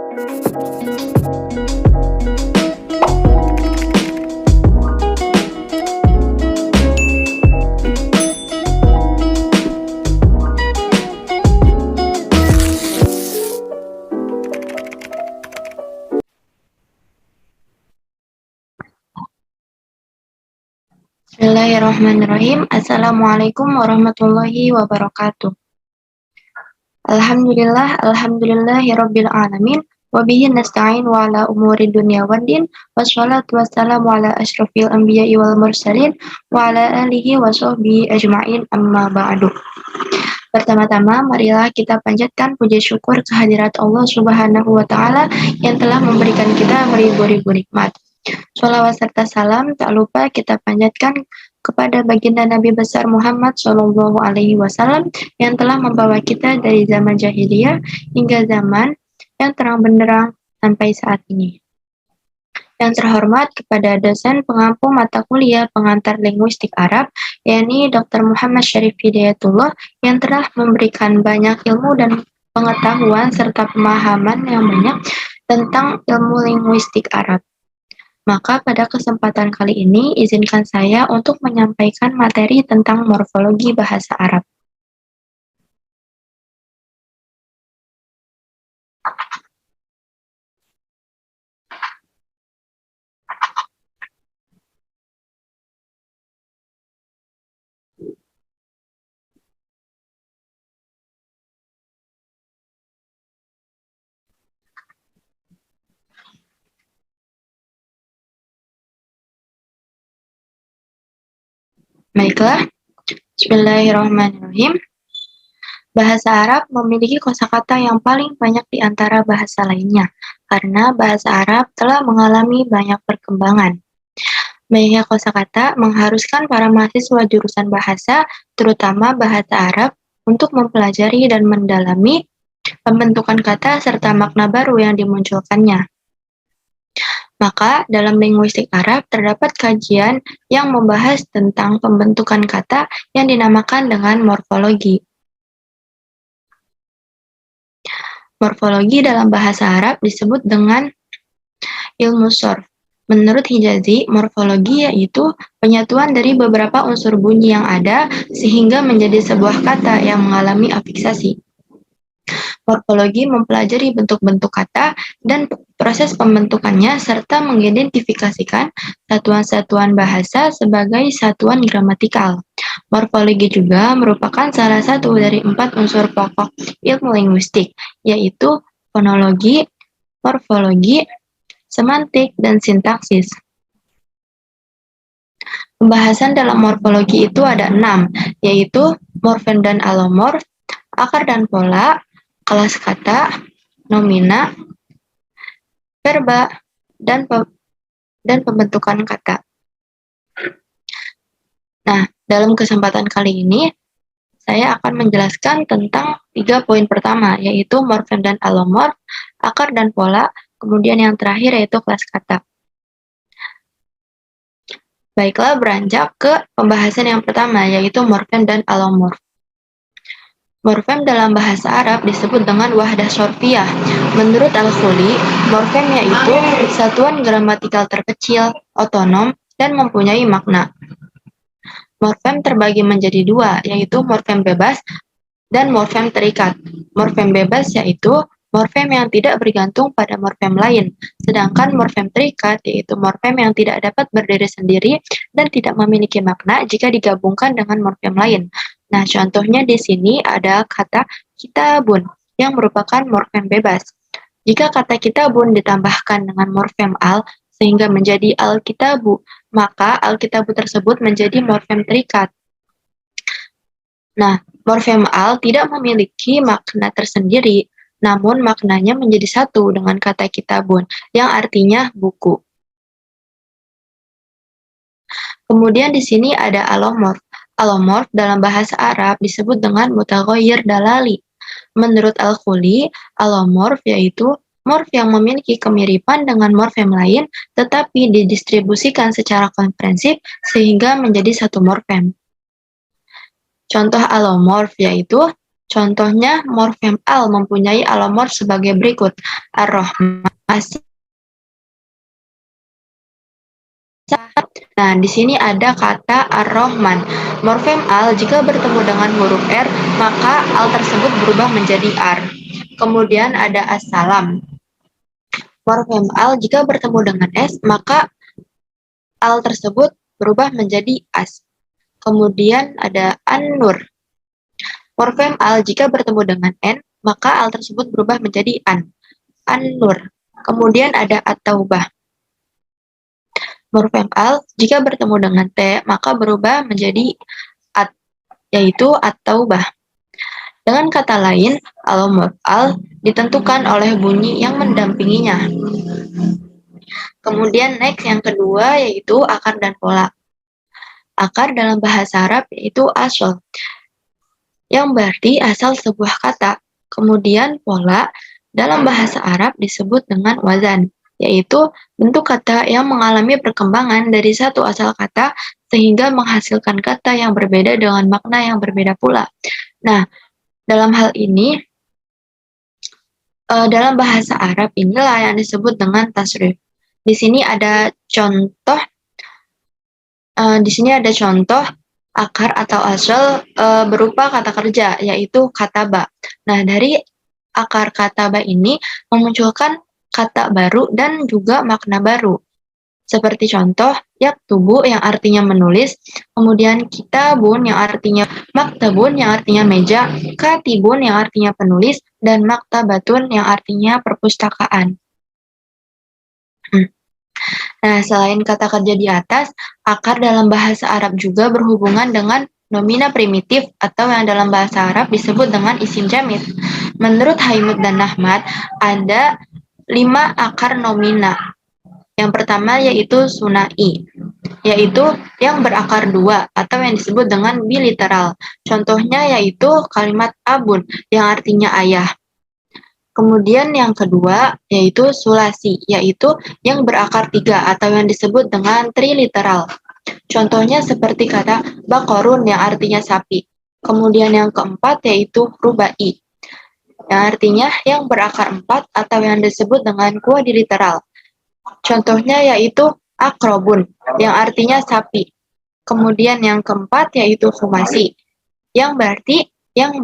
Bismillahirrahmanirrahim. Assalamualaikum warahmatullahi wabarakatuh. Alhamdulillahirabbil alamin. Wa bihi nasta'in wa ala umuri dunya waddin. Wassalatu wassalamu ala asyrafil anbiya'i wal mursalin wa ala alihi wa sahbihi ajma'in, amma ba'du. Pertama-tama, marilah kita panjatkan puji syukur kehadirat Allah Subhanahu wa taala yang telah memberikan kita beribu-ribu nikmat. Sholawat serta salam tak lupa kita panjatkan kepada baginda Nabi besar Muhammad Shallallahu Alaihi Wasallam yang telah membawa kita dari zaman jahiliyah hingga zaman yang terang benderang sampai saat ini. Yang terhormat kepada dosen pengampu mata kuliah pengantar linguistik Arab, yakni Dr. Muhammad Syarif Hidayatullah, yang telah memberikan banyak ilmu dan pengetahuan serta pemahaman yang banyak tentang ilmu linguistik Arab. Maka pada kesempatan kali ini, izinkan saya untuk menyampaikan materi tentang morfologi bahasa Arab. Baiklah, Bismillahirrahmanirrahim. Bahasa Arab memiliki kosakata yang paling banyak di antara bahasa lainnya, karena bahasa Arab telah mengalami banyak perkembangan. Banyaknya kosakata mengharuskan para mahasiswa jurusan bahasa, terutama bahasa Arab, untuk mempelajari dan mendalami pembentukan kata serta makna baru yang dimunculkannya. Maka, dalam linguistik Arab terdapat kajian yang membahas tentang pembentukan kata yang dinamakan dengan morfologi. Morfologi dalam bahasa Arab disebut dengan ilmu sorf. Menurut Hijazi, morfologi yaitu penyatuan dari beberapa unsur bunyi yang ada sehingga menjadi sebuah kata yang mengalami afiksasi. Morfologi mempelajari bentuk-bentuk kata dan proses pembentukannya serta mengidentifikasikan satuan-satuan bahasa sebagai satuan gramatikal. Morfologi juga merupakan salah satu dari 4 unsur pokok ilmu linguistik, yaitu fonologi, morfologi, semantik, dan sintaksis. Pembahasan dalam morfologi itu ada 6, yaitu morfem dan alomorf, akar dan pola, kelas kata, nomina, verba, dan pembentukan kata. Nah, dalam kesempatan kali ini, saya akan menjelaskan tentang 3 poin pertama, yaitu morfem dan alomorf, akar dan pola, kemudian yang terakhir yaitu kelas kata. Baiklah, beranjak ke pembahasan yang pertama, yaitu morfem dan alomorf. Morfem dalam bahasa Arab disebut dengan wahdah sorfiyah. Menurut Al-Khuli, morfem yaitu satuan gramatikal terkecil, otonom, dan mempunyai makna. Morfem terbagi menjadi 2, yaitu morfem bebas dan morfem terikat. Morfem bebas yaitu morfem yang tidak bergantung pada morfem lain, sedangkan morfem terikat yaitu morfem yang tidak dapat berdiri sendiri dan tidak memiliki makna jika digabungkan dengan morfem lain. Nah, contohnya di sini ada kata kitabun yang merupakan morfem bebas. Jika kata kitabun ditambahkan dengan morfem al sehingga menjadi alkitabu, maka alkitabu tersebut menjadi morfem terikat. Nah, morfem al tidak memiliki makna tersendiri, namun maknanya menjadi satu dengan kata kitabun, yang artinya buku. Kemudian di sini ada alomorf. Alomorf dalam bahasa Arab disebut dengan mutaghayyir dalali. Menurut Al-Khuli, alomorf yaitu morf yang memiliki kemiripan dengan morfem lain, tetapi didistribusikan secara komprehensif sehingga menjadi satu morfem. Contoh alomorf yaitu Contohnya, morfem al mempunyai alomorf sebagai berikut. Ar-Rahman. Nah, di sini ada kata Ar-Rahman. Morfem al jika bertemu dengan huruf R, maka al tersebut berubah menjadi ar. Kemudian ada As-Salam. Morfem al jika bertemu dengan S, maka al tersebut berubah menjadi as. Kemudian ada An-Nur. Morfem al jika bertemu dengan N, maka al tersebut berubah menjadi an. An-Nur. Kemudian ada At-Taubah. Morfem al jika bertemu dengan T, maka berubah menjadi at, yaitu At-Taubah. Dengan kata lain, alomorf al ditentukan oleh bunyi yang mendampinginya. Kemudian next yang kedua yaitu akar dan pola. Akar dalam bahasa Arab yaitu asal, yang berarti asal sebuah kata. Kemudian pola dalam bahasa Arab disebut dengan wazan, yaitu bentuk kata yang mengalami perkembangan dari satu asal kata sehingga menghasilkan kata yang berbeda dengan makna yang berbeda pula. Nah, dalam hal ini, dalam bahasa Arab inilah yang disebut dengan tasrif. Di sini ada contoh akar atau asal berupa kata kerja, yaitu kataba. Nah, dari akar kataba ini memunculkan kata baru dan juga makna baru. Seperti contoh, yaktubu yang artinya menulis, kemudian kitabun yang artinya maktabun yang artinya meja, katibun yang artinya penulis, dan maktabatun yang artinya perpustakaan. Nah, selain kata kerja di atas, akar dalam bahasa Arab juga berhubungan dengan nomina primitif atau yang dalam bahasa Arab disebut dengan isim jamid. Menurut Haimut dan Nahmat, ada 5 akar nomina. Yang pertama yaitu sunai, yaitu yang berakar 2 atau yang disebut dengan biliteral. Contohnya yaitu kalimat abun yang artinya ayah. Kemudian yang kedua yaitu sulasi, yaitu yang berakar 3 atau yang disebut dengan triliteral. Contohnya seperti kata bakorun yang artinya sapi. Kemudian yang keempat yaitu rubai, yang artinya yang berakar 4 atau yang disebut dengan kuadriliteral. Contohnya yaitu akrobun yang artinya sapi. Kemudian yang keempat yaitu khumasi, yang berarti yang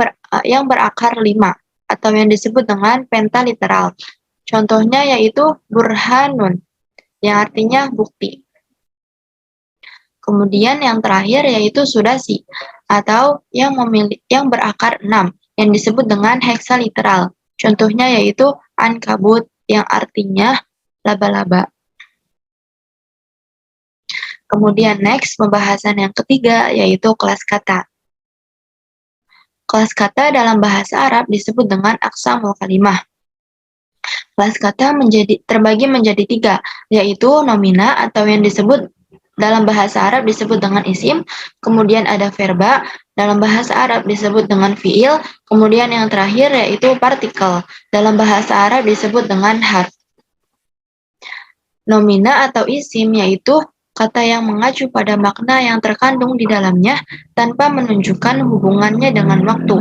berakar 5 atau yang disebut dengan pentaliteral. Contohnya yaitu burhanun yang artinya bukti. Kemudian yang terakhir yaitu sudasi atau yang berakar 6 yang disebut dengan heksaliteral. Contohnya yaitu ankabut yang artinya laba-laba. Kemudian next pembahasan yang ketiga yaitu kelas kata. Kelas kata dalam bahasa Arab disebut dengan aqsamul kalimah. Kelas kata terbagi menjadi 3, yaitu nomina atau yang disebut dalam bahasa Arab disebut dengan isim, kemudian ada verba, dalam bahasa Arab disebut dengan fiil, kemudian yang terakhir yaitu partikel, dalam bahasa Arab disebut dengan harf. Nomina atau isim yaitu kata yang mengacu pada makna yang terkandung di dalamnya tanpa menunjukkan hubungannya dengan waktu.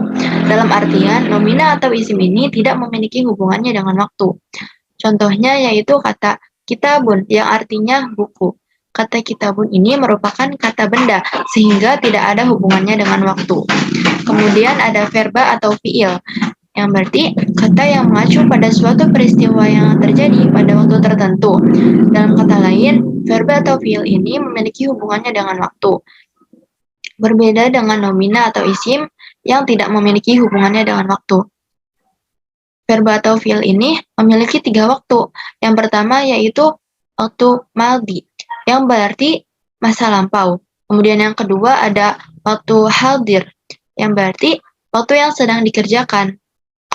Dalam artian, nomina atau isim ini tidak memiliki hubungannya dengan waktu. Contohnya yaitu kata kitabun yang artinya buku. Kata kitabun ini merupakan kata benda sehingga tidak ada hubungannya dengan waktu. Kemudian ada verba atau fiil, yang berarti kata yang mengacu pada suatu peristiwa yang terjadi pada waktu tertentu. Dalam kata lain, verba atau fiil ini memiliki hubungannya dengan waktu. Berbeda dengan nomina atau isim yang tidak memiliki hubungannya dengan waktu. Verba atau fiil ini memiliki 3 waktu. Yang pertama yaitu waktu maldi, yang berarti masa lampau. Kemudian yang kedua ada waktu hadir, yang berarti waktu yang sedang dikerjakan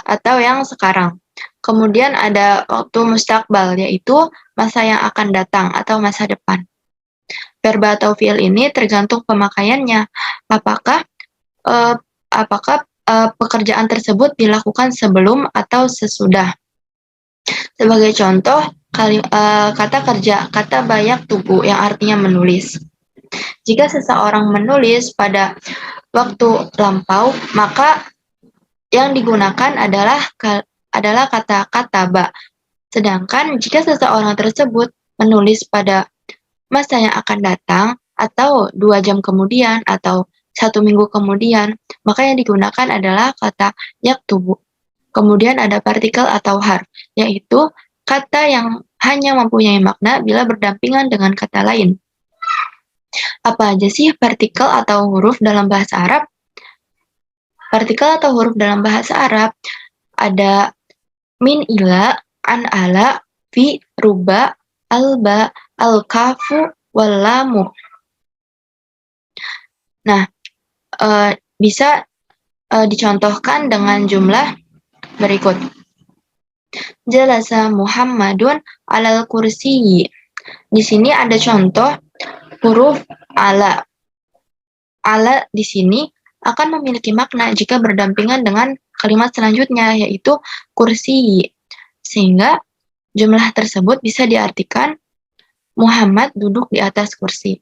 atau yang sekarang. Kemudian ada waktu mustakbal, yaitu masa yang akan datang atau masa depan. Verba atau fiil ini tergantung pemakaiannya. Apakah pekerjaan tersebut dilakukan sebelum atau sesudah. Sebagai contoh, kata kerja, kata bayak tubuh yang artinya menulis. Jika seseorang menulis pada waktu lampau, maka Yang digunakan adalah kata kataba. Sedangkan jika seseorang tersebut menulis pada masa yang akan datang atau 2 jam kemudian atau 1 minggu kemudian, maka yang digunakan adalah kata yaktubu. Kemudian ada partikel atau harf, yaitu kata yang hanya mempunyai makna bila berdampingan dengan kata lain. Apa aja sih partikel atau huruf dalam bahasa Arab? Partikel atau huruf dalam bahasa Arab ada min ila, an ala, fi, ruba, alba, al-kafu, wal-lamu. Nah, bisa dicontohkan dengan jumlah berikut. Jalasa Muhammadun alal kursiyi. Di sini ada contoh huruf ala. Ala di sini akan memiliki makna jika berdampingan dengan kalimat selanjutnya, yaitu kursiyi. Sehingga jumlah tersebut bisa diartikan Muhammad duduk di atas kursi.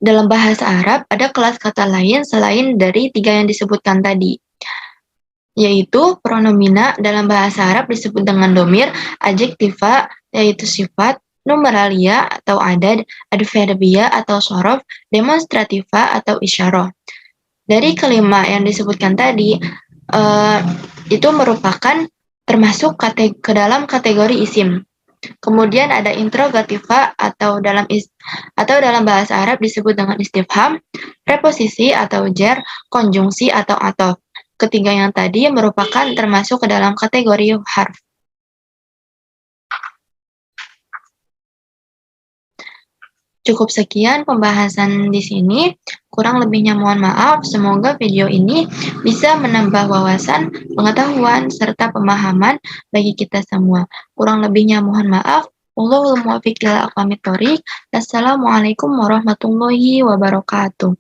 Dalam bahasa Arab, ada kelas kata lain selain dari 3 yang disebutkan tadi, yaitu pronomina dalam bahasa Arab disebut dengan domir, adjektiva yaitu sifat, numeralia atau adad, adverbia atau sorof, demonstrativa atau isyarah. Dari kelima yang disebutkan tadi, itu merupakan termasuk ke dalam kategori isim. Kemudian ada interrogativa atau dalam bahasa Arab disebut dengan istifham, preposisi atau jar, konjungsi atau athof. Ketiga yang tadi merupakan termasuk ke dalam kategori harf. Cukup sekian pembahasan di sini. Kurang lebihnya mohon maaf. Semoga video ini bisa menambah wawasan, pengetahuan, serta pemahaman bagi kita semua. Kurang lebihnya mohon maaf. Wallahul muwaffiq ila aqwamit thoriq. Assalamualaikum warahmatullahi wabarakatuh.